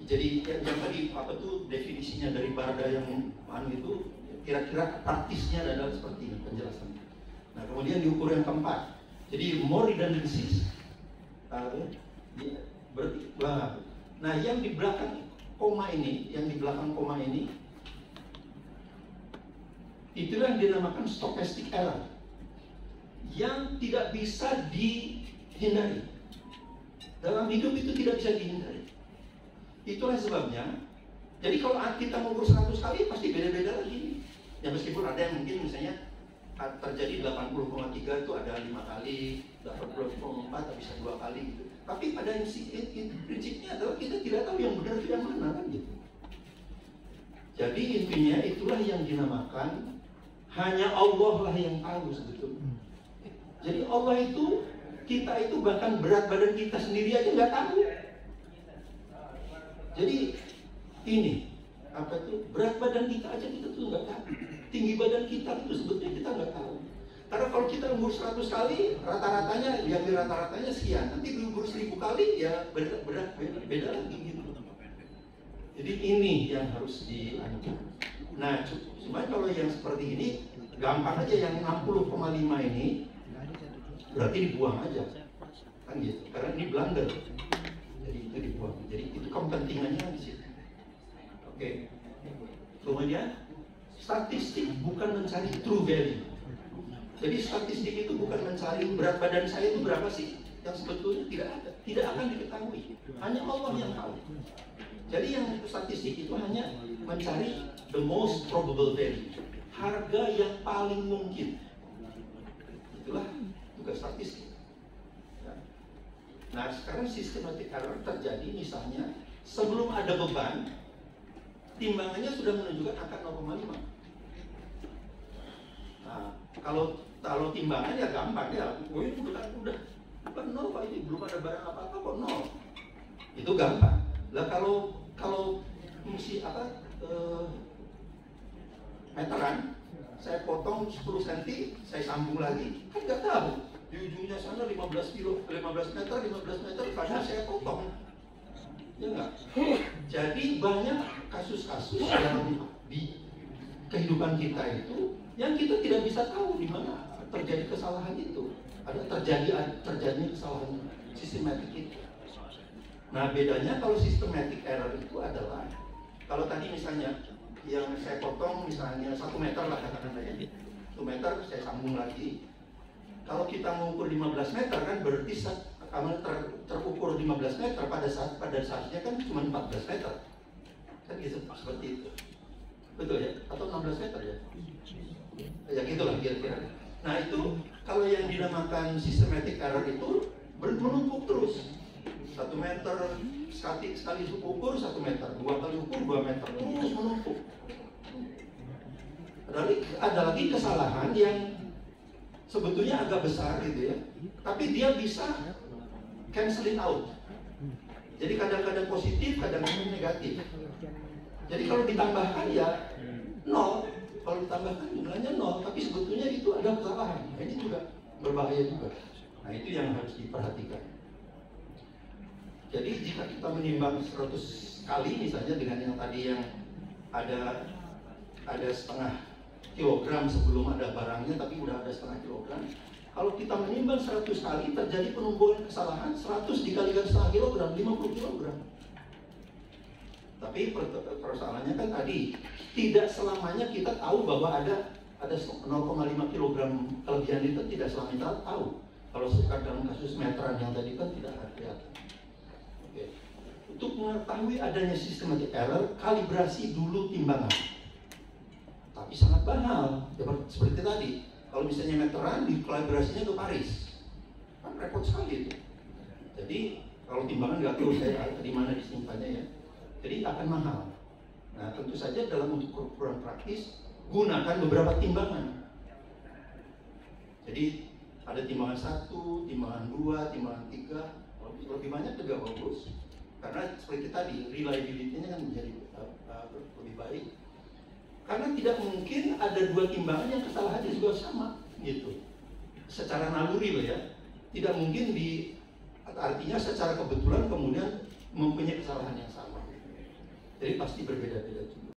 Jadi yang tadi apa tuh definisinya dari Barda yang itu kira-kira praktisnya adalah seperti ini penjelasannya. Nah kemudian diukur yang keempat. Jadi more redundancies. Berarti nah yang di belakang koma ini, itulah yang dinamakan stochastic error yang tidak bisa dihindari. Dalam hidup itu tidak bisa dihindari. Itulah sebabnya. Jadi kalau kita ngukur 100 kali pasti beda-beda lagi. Ya meskipun ada yang mungkin misalnya terjadi 80,3 itu ada 5 kali, 80,4 bisa 2 kali gitu. Tapi pada prinsipnya adalah kita tidak tahu yang benar itu yang mana kan gitu. Jadi intinya itulah yang dinamakan hanya Allah lah yang tahu sebetulnya. Jadi Allah itu, kita itu bahkan berat badan kita sendiri aja nggak tahu. Jadi ini apa itu berat badan kita aja kita tuh nggak tahu. Tinggi badan kita itu sebetulnya kita nggak tahu. Karena kalau kita umur 100 kali, rata-ratanya yang di rata-ratanya sekian. Nanti umur 1000 kali ya beda lagi gitu. Jadi ini yang harus dilakukan. Nah, cuma kalau yang seperti ini gampang aja yang 60,5 ini berarti dibuang aja. Kan gitu. Karena ini blunder. Jadi itu dibuang. Jadi itu kepentingannya di situ. Oke. Kemudian statistik bukan mencari true value. Jadi statistik itu bukan mencari berat badan saya itu berapa sih, yang sebetulnya tidak ada, tidak akan diketahui. Hanya Allah yang tahu. Jadi yang statistik itu hanya mencari the most probable value, harga yang paling mungkin. Itulah tugas statistik. Nah sekarang systematic error terjadi misalnya sebelum ada beban, timbangannya sudah menunjukkan angka 0,5. Nah, kalau timbangan ya gampang ya, ini udah bukan 0 Pak, ini belum ada barang apa-apa kok 0. Itu gampang. Lah kalau fungsi meteran, saya potong 10 cm, saya sambung lagi, kan nggak tahu. Di ujungnya sana 15 meter, padahal saya potong. Ya enggak? Jadi banyak kasus-kasus yang di kehidupan kita itu yang kita tidak bisa tahu di mana terjadi kesalahan itu. Ada terjadinya kesalahan sistematik itu. Nah bedanya kalau systematic error itu adalah kalau tadi misalnya yang saya potong misalnya 1 meter lah katakan saja, 1 meter saya sambung lagi. Kalau kita mengukur 15 meter kan berarti kalau terukur 15 meter pada saatnya kan cuma 14 meter. Kan gitu, seperti itu. Betul ya? Atau 16 meter ya? Ya gitulah kira-kira. Nah itu kalau yang dinamakan systematic error itu menumpuk terus. 1 meter sekali ukur 1 meter, 2 kali ukur 2 meter, terus menumpuk. Ada lagi kesalahan yang sebetulnya agak besar gitu ya, tapi dia bisa canceling out. Jadi kadang-kadang positif, kadang-kadang negatif. Jadi kalau ditambahkan ya 0, kalau ditambahkan jumlahnya 0, tapi sebetulnya itu ada kesalahan. Nah, ini juga berbahaya juga. Nah itu yang harus diperhatikan. Jadi jika kita menimbang 100 kali misalnya dengan yang tadi yang ada setengah kilogram sebelum ada barangnya, tapi udah ada setengah kilogram. Kalau kita menimbang 100 kali terjadi penumbuhan kesalahan 100 dikalikan setengah kilogram, 50 kilogram. Tapi persoalannya kan tadi tidak selamanya kita tahu bahwa ada 0,5 kilogram kelebihan itu, tidak selamanya kita tahu. Kalau sekarang dalam kasus meteran yang tadi kan tidak ada kelihatan. Oke. Untuk mengetahui adanya systematic error, kalibrasi dulu timbangan. Tapi sangat mahal, seperti tadi. Kalau misalnya meteran, kalibrasinya ke Paris, kan repot sekali itu. Jadi kalau timbangan nggak tahu saya di mana disimpannya ya, jadi akan mahal. Nah tentu saja dalam untuk ukuran praktis gunakan beberapa timbangan. Jadi ada timbangan 1, timbangan 2, timbangan 3, lebih banyak juga bagus. Karena seperti tadi reliability-nya kan menjadi lebih baik. Karena tidak mungkin ada 2 timbangan yang kesalahannya juga sama gitu. Secara naluri loh ya. Tidak mungkin artinya secara kebetulan kemudian mempunyai kesalahan yang sama. Jadi pasti berbeda-beda juga.